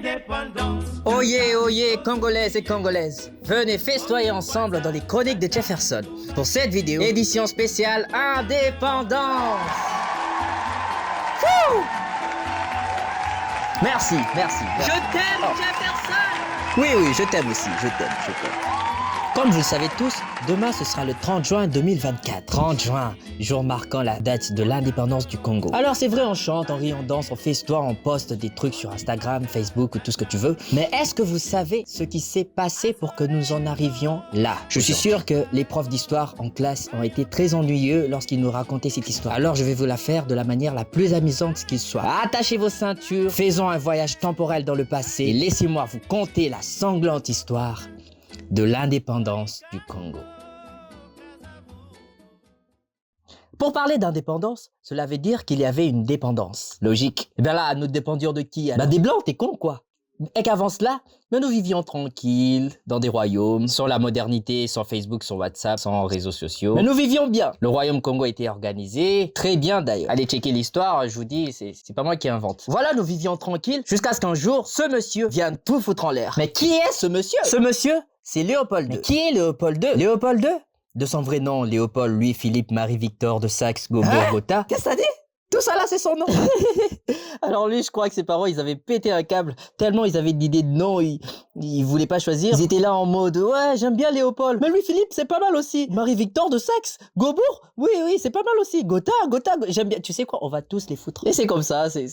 l'indépendance. Oyez, Congolaises et Congolaises, venez festoyer ensemble dans les chroniques de Jefferson pour cette vidéo, édition spéciale Indépendance. Wouh! Merci. Je t'aime, Jefferson! Oui, je t'aime aussi, je t'aime. Comme vous le savez tous, demain ce sera le 30 juin 2024. 30 juin, jour marquant la date de l'indépendance du Congo. Alors c'est vrai, on chante, on rit, on danse, on fait histoire, on poste des trucs sur Instagram, Facebook ou tout ce que tu veux. Mais est-ce que vous savez ce qui s'est passé pour que nous en arrivions là? Je suis sûr que les profs d'histoire en classe ont été très ennuyeux lorsqu'ils nous racontaient cette histoire. Alors je vais vous la faire de la manière la plus amusante qu'il soit. Attachez vos ceintures, faisons un voyage temporel dans le passé et laissez-moi vous conter la sanglante histoire de l'indépendance du Congo. Pour parler d'indépendance, cela veut dire qu'il y avait une dépendance. Logique. Et bien là, nous dépendions de qui alors? Des Blancs, t'es con quoi? Et qu'avant cela, nous vivions tranquilles, dans des royaumes, sans la modernité, sans Facebook, sans WhatsApp, sans réseaux sociaux. Mais nous vivions bien. Le royaume Congo était organisé, très bien d'ailleurs. Allez checker l'histoire, je vous dis, c'est pas moi qui invente. Voilà, nous vivions tranquilles, jusqu'à ce qu'un jour, ce monsieur vienne tout foutre en l'air. Mais qui est ce monsieur? Ce monsieur, c'est Léopold II. Mais qui est Léopold II? Léopold II? De son vrai nom, Léopold Louis-Philippe Marie-Victor de Saxe-Cobourg-Gotha. Qu'est-ce que ça dit? Tout ça là, c'est son nom. Alors lui, je crois que ses parents, ils avaient pété un câble. Tellement ils avaient d'idées de nom, ils voulaient pas choisir. Ils étaient là en mode, ouais, j'aime bien Léopold. Mais Louis-Philippe, c'est pas mal aussi. Marie-Victor de Saxe, Cobourg, oui, c'est pas mal aussi. Gotha, j'aime bien. Tu sais quoi, on va tous les foutre. Et c'est comme ça, c'est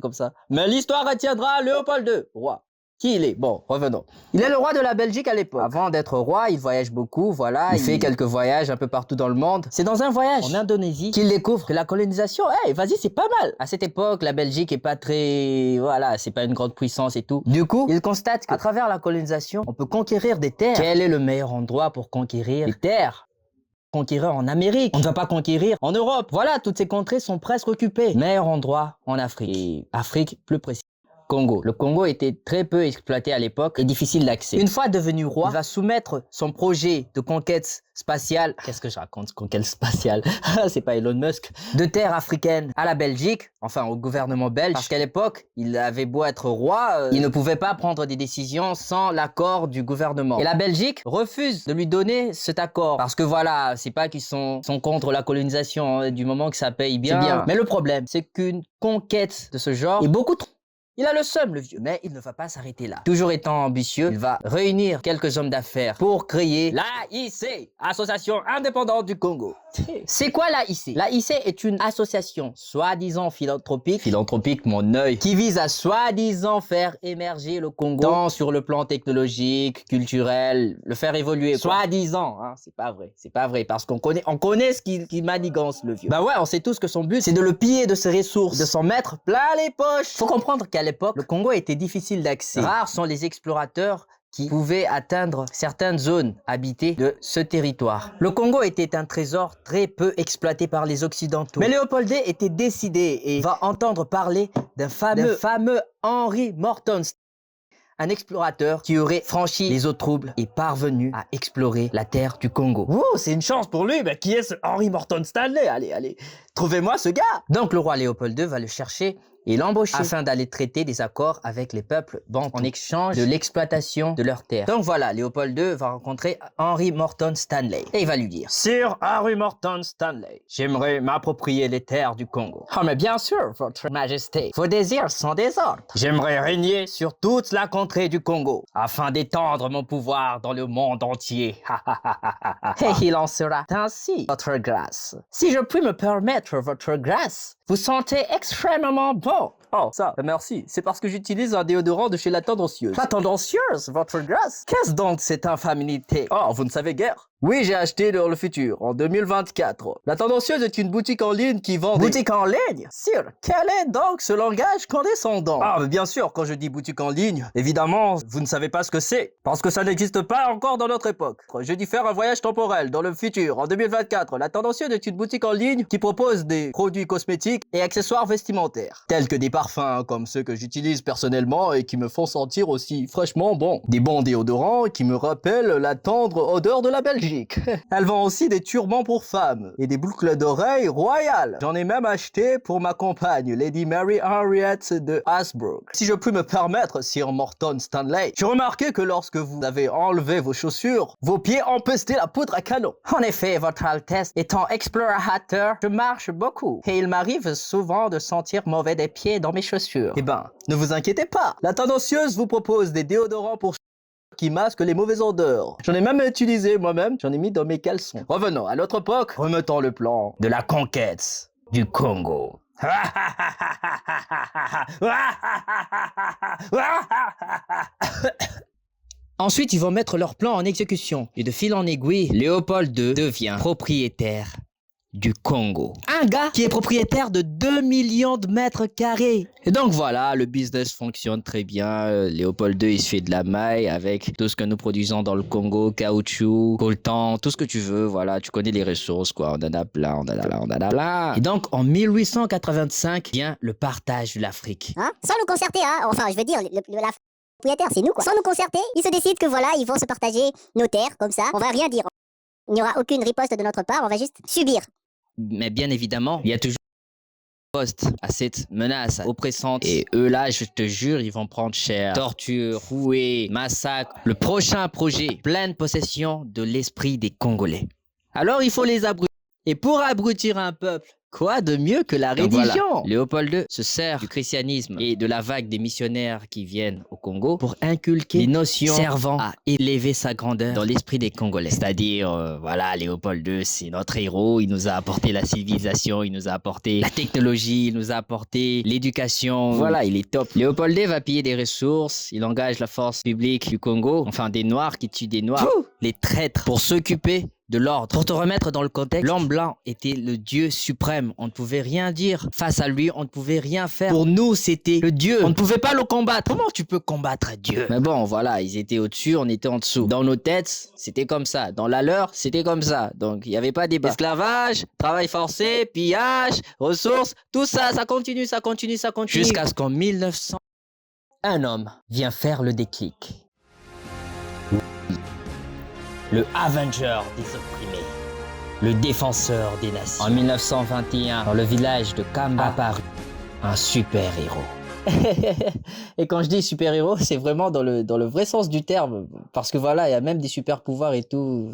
comme ça. Mais l'histoire retiendra Léopold II, roi. Qui il est? Bon, revenons. Il est le roi de la Belgique à l'époque. Avant d'être roi, il voyage beaucoup, voilà. Il fait quelques voyages un peu partout dans le monde. C'est dans un voyage en Indonésie qu'il découvre que la colonisation, vas-y, c'est pas mal. À cette époque, la Belgique est pas très... Voilà, c'est pas une grande puissance et tout. Du coup, il constate qu'à travers la colonisation, on peut conquérir des terres. Quel est le meilleur endroit pour conquérir des terres? Conquérir en Amérique. On ne va pas conquérir en Europe. Voilà, toutes ces contrées sont presque occupées. Meilleur endroit en Afrique. Et Afrique plus précis. Congo. Le Congo était très peu exploité à l'époque et difficile d'accès. Une fois devenu roi, il va soumettre son projet de conquête spatiale. Qu'est-ce que je raconte, conquête spatiale? C'est pas Elon Musk. De terres africaines à la Belgique, enfin au gouvernement belge, parce qu'à l'époque, il avait beau être roi, il ne pouvait pas prendre des décisions sans l'accord du gouvernement. Et la Belgique refuse de lui donner cet accord. Parce que voilà, c'est pas qu'ils sont contre la colonisation, hein, du moment que ça paye bien. C'est bien. Mais le problème, c'est qu'une conquête de ce genre est beaucoup trop... Il a le seum, le vieux, mais il ne va pas s'arrêter là. Toujours étant ambitieux, il va réunir quelques hommes d'affaires pour créer l'AIC, Association Indépendante du Congo. C'est quoi l'AIC? L'AIC est une association soi-disant philanthropique mon œil, qui vise à soi-disant faire émerger le Congo, tant sur le plan technologique, culturel, le faire évoluer. Soi-disant, hein, c'est pas vrai, parce qu'on connaît ce qui manigance le vieux. Bah ouais, on sait tous que son but, c'est de le piller de ses ressources, de s'en mettre plein les poches. Faut comprendre qu'à l'époque, le Congo était difficile d'accès. Rares sont les explorateurs qui pouvaient atteindre certaines zones habitées de ce territoire. Le Congo était un trésor très peu exploité par les Occidentaux. Mais Léopold II était décidé et va entendre parler d'un fameux Henry Morton, un explorateur qui aurait franchi les eaux troubles et parvenu à explorer la terre du Congo. Oh, c'est une chance pour lui, mais qui est ce Henry Morton Stanley? Allez, trouvez-moi ce gars! Donc le roi Léopold II va le chercher et l'embaucher afin d'aller traiter des accords avec les peuples bantous en échange de l'exploitation de leurs terres. Donc voilà, Léopold II va rencontrer Henry Morton Stanley et il va lui dire: Sir Henry Morton Stanley, j'aimerais m'approprier les terres du Congo. Ah mais bien sûr, votre majesté, vos désirs sont des ordres. J'aimerais régner sur toute la contrée du Congo afin d'étendre mon pouvoir dans le monde entier. Et il en sera ainsi, votre grâce. Si je puis me permettre, votre grâce, vous sentez extrêmement bon. Oh, ça, merci. C'est parce que j'utilise un déodorant de chez La Tendancieuse. La Tendancieuse, votre grâce? Qu'est-ce donc cette infamité? Oh, vous ne savez guère. Oui, j'ai acheté dans le futur, en 2024. La Tendancieuse est une boutique en ligne qui vend Boutique en ligne? Sire, quel est donc ce langage condescendant? Ah, mais bien sûr, quand je dis boutique en ligne, évidemment, vous ne savez pas ce que c'est. Parce que ça n'existe pas encore dans notre époque. Je dis faire un voyage temporel dans le futur, en 2024. La Tendancieuse est une boutique en ligne qui propose des produits cosmétiques et accessoires vestimentaires, tels que des parfums, parfums comme ceux que j'utilise personnellement et qui me font sentir aussi fraîchement bon. Des bons déodorants qui me rappellent la tendre odeur de la Belgique. Elle vend aussi des turbans pour femmes et des boucles d'oreilles royales. J'en ai même acheté pour ma compagne, Lady Mary Henriette de Hasbrook. Si je puis me permettre, Sir Morton Stanley, j'ai remarqué que lorsque vous avez enlevé vos chaussures, vos pieds empestaient la poudre à canon. En effet, votre Altesse, étant explorateur, je marche beaucoup et il m'arrive souvent de sentir mauvais des pieds dans mes chaussures. Eh ben, ne vous inquiétez pas, la tendancieuse vous propose des déodorants pour qui masquent les mauvaises odeurs. J'en ai même utilisé moi-même, j'en ai mis dans mes caleçons. Revenons à notre époque, remettons le plan de la conquête du Congo. Ensuite, ils vont mettre leur plan en exécution. Et de fil en aiguille, Léopold II devient propriétaire du Congo. Un gars qui est propriétaire de 2 millions de mètres carrés. Et donc voilà, le business fonctionne très bien. Léopold II, il se fait de la maille avec tout ce que nous produisons dans le Congo, caoutchouc, coltan, tout ce que tu veux. Voilà, tu connais les ressources, quoi. On en a plein, on en a plein. Et donc, en 1885, vient le partage de l'Afrique. Hein? Sans nous concerter, hein? Enfin, je veux dire, la propriétaire, c'est nous, quoi. Sans nous concerter, ils se décident que voilà, ils vont se partager nos terres, comme ça. On va rien dire. Il n'y aura aucune riposte de notre part, on va juste subir. Mais bien évidemment, il y a toujours poste à cette menace oppressante. Et eux là, je te jure, ils vont prendre cher. Torture, fouet, massacre. Le prochain projet, pleine possession de l'esprit des Congolais. Alors il faut les abrutir. Et pour abrutir un peuple, quoi de mieux que la religion? Voilà. Léopold II se sert du christianisme et de la vague des missionnaires qui viennent au Congo pour inculquer les notions servant à élever sa grandeur dans l'esprit des Congolais. C'est-à-dire, voilà, Léopold II, c'est notre héros. Il nous a apporté la civilisation, il nous a apporté la technologie, il nous a apporté l'éducation. Voilà, il est top. Léopold II va piller des ressources, il engage la force publique du Congo, enfin des Noirs qui tuent des Noirs, les traîtres, pour s'occuper de l'ordre. Pour te remettre dans le contexte, l'homme blanc était le dieu suprême. On ne pouvait rien dire face à lui, on ne pouvait rien faire. Pour nous, c'était le dieu. On ne pouvait pas le combattre. Comment tu peux combattre Dieu? Mais bon, voilà, ils étaient au-dessus, on était en dessous. Dans nos têtes, c'était comme ça. Dans la leur, c'était comme ça. Donc, il n'y avait pas débat. Esclavage, travail forcé, pillage, ressources, tout ça, ça continue, ça continue, ça continue. Jusqu'à ce qu'en 1900, un homme vient faire le déclic. Le Avenger des opprimés, le défenseur des nations. En 1921, dans le village de Kamba, apparut un super-héros. Et quand je dis super-héros, c'est vraiment dans le vrai sens du terme. Parce que voilà, il y a même des super-pouvoirs et tout.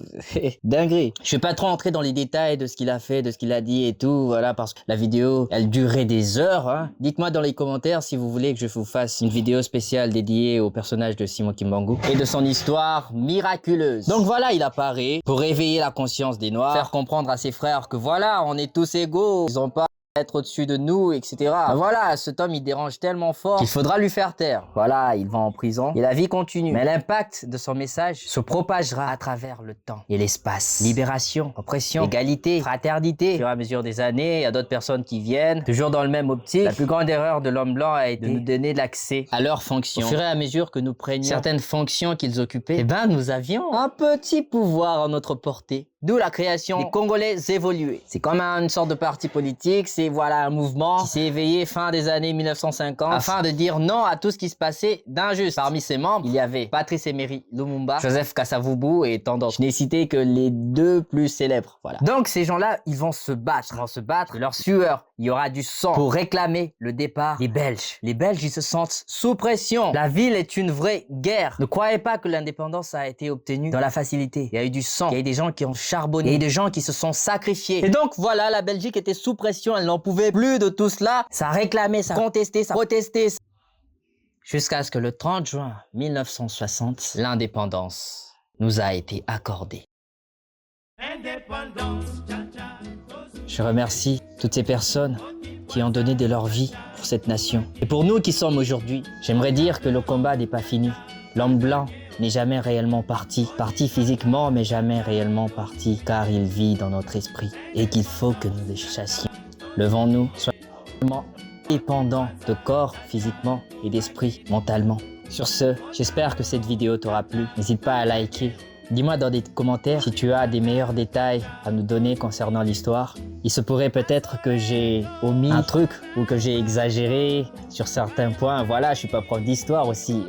Dinguerie. Je vais pas trop entrer dans les détails de ce qu'il a fait, de ce qu'il a dit et tout. Voilà, parce que la vidéo, elle durait des heures. Hein. Dites-moi dans les commentaires si vous voulez que je vous fasse une vidéo spéciale dédiée au personnage de Simon Kimbangu et de son histoire miraculeuse. Donc voilà, il apparaît pour réveiller la conscience des Noirs, faire comprendre à ses frères que voilà, on est tous égaux. Ils ont pas être au-dessus de nous, etc. Ben voilà, cet homme, il dérange tellement fort qu'il faudra lui faire taire. Voilà, il va en prison et la vie continue. Mais l'impact de son message se propagera à travers le temps et l'espace. Libération, oppression, égalité, fraternité. Au fur et à mesure des années, il y a d'autres personnes qui viennent, toujours dans le même optique. La plus grande erreur de l'homme blanc a été de nous donner l'accès à leurs fonctions. Au fur et à mesure que nous prenions certaines fonctions qu'ils occupaient, eh ben, nous avions un petit pouvoir à notre portée. D'où la création des Congolais évolués. C'est comme une sorte de parti politique, c'est voilà un mouvement qui s'est éveillé fin des années 1950 afin de dire non à tout ce qui se passait d'injuste. Parmi ses membres, il y avait Patrice Emery Lumumba, Joseph Kasavubu et tant d'autres. Je n'ai cité que les deux plus célèbres. Voilà. Donc ces gens-là, ils vont se battre. Ils vont se battre de leur sueur. Il y aura du sang pour réclamer le départ des Belges. Les Belges, ils se sentent sous pression. La ville est une vraie guerre. Ne croyez pas que l'indépendance a été obtenue dans la facilité. Il y a eu du sang. Il y a eu des gens qui ont charbonné. Il y a eu des gens qui se sont sacrifiés. Et donc voilà, la Belgique était sous pression. Elle n'en pouvait plus de tout cela. Ça réclamait, ça contestait, ça protestait. Jusqu'à ce que le 30 juin 1960, l'indépendance nous a été accordée. Je remercie toutes ces personnes qui ont donné de leur vie pour cette nation. Et pour nous qui sommes aujourd'hui, j'aimerais dire que le combat n'est pas fini. L'homme blanc n'est jamais réellement parti. Parti physiquement, mais jamais réellement parti, car il vit dans notre esprit et qu'il faut que nous le chassions. Levons-nous, soyons dépendants de corps physiquement et d'esprit mentalement. Sur ce, j'espère que cette vidéo t'aura plu. N'hésite pas à liker Dis-moi dans des commentaires si tu as des meilleurs détails à nous donner concernant l'histoire. Il se pourrait peut-être que j'ai omis un truc ou que j'ai exagéré sur certains points. Voilà, je suis pas prof d'histoire aussi.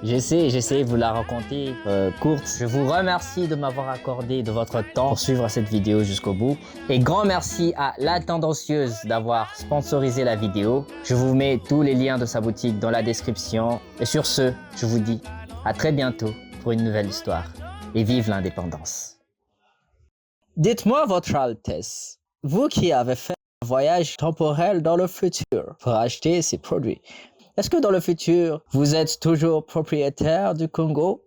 J'essaie de vous la raconter courte. Je vous remercie de m'avoir accordé de votre temps pour suivre cette vidéo jusqu'au bout. Et grand merci à La Tendancieuse d'avoir sponsorisé la vidéo. Je vous mets tous les liens de sa boutique dans la description. Et sur ce, je vous dis à très bientôt pour une nouvelle histoire. Et vive l'indépendance. Dites-moi, Votre Altesse, vous qui avez fait un voyage temporel dans le futur pour acheter ces produits, est-ce que dans le futur, vous êtes toujours propriétaire du Congo?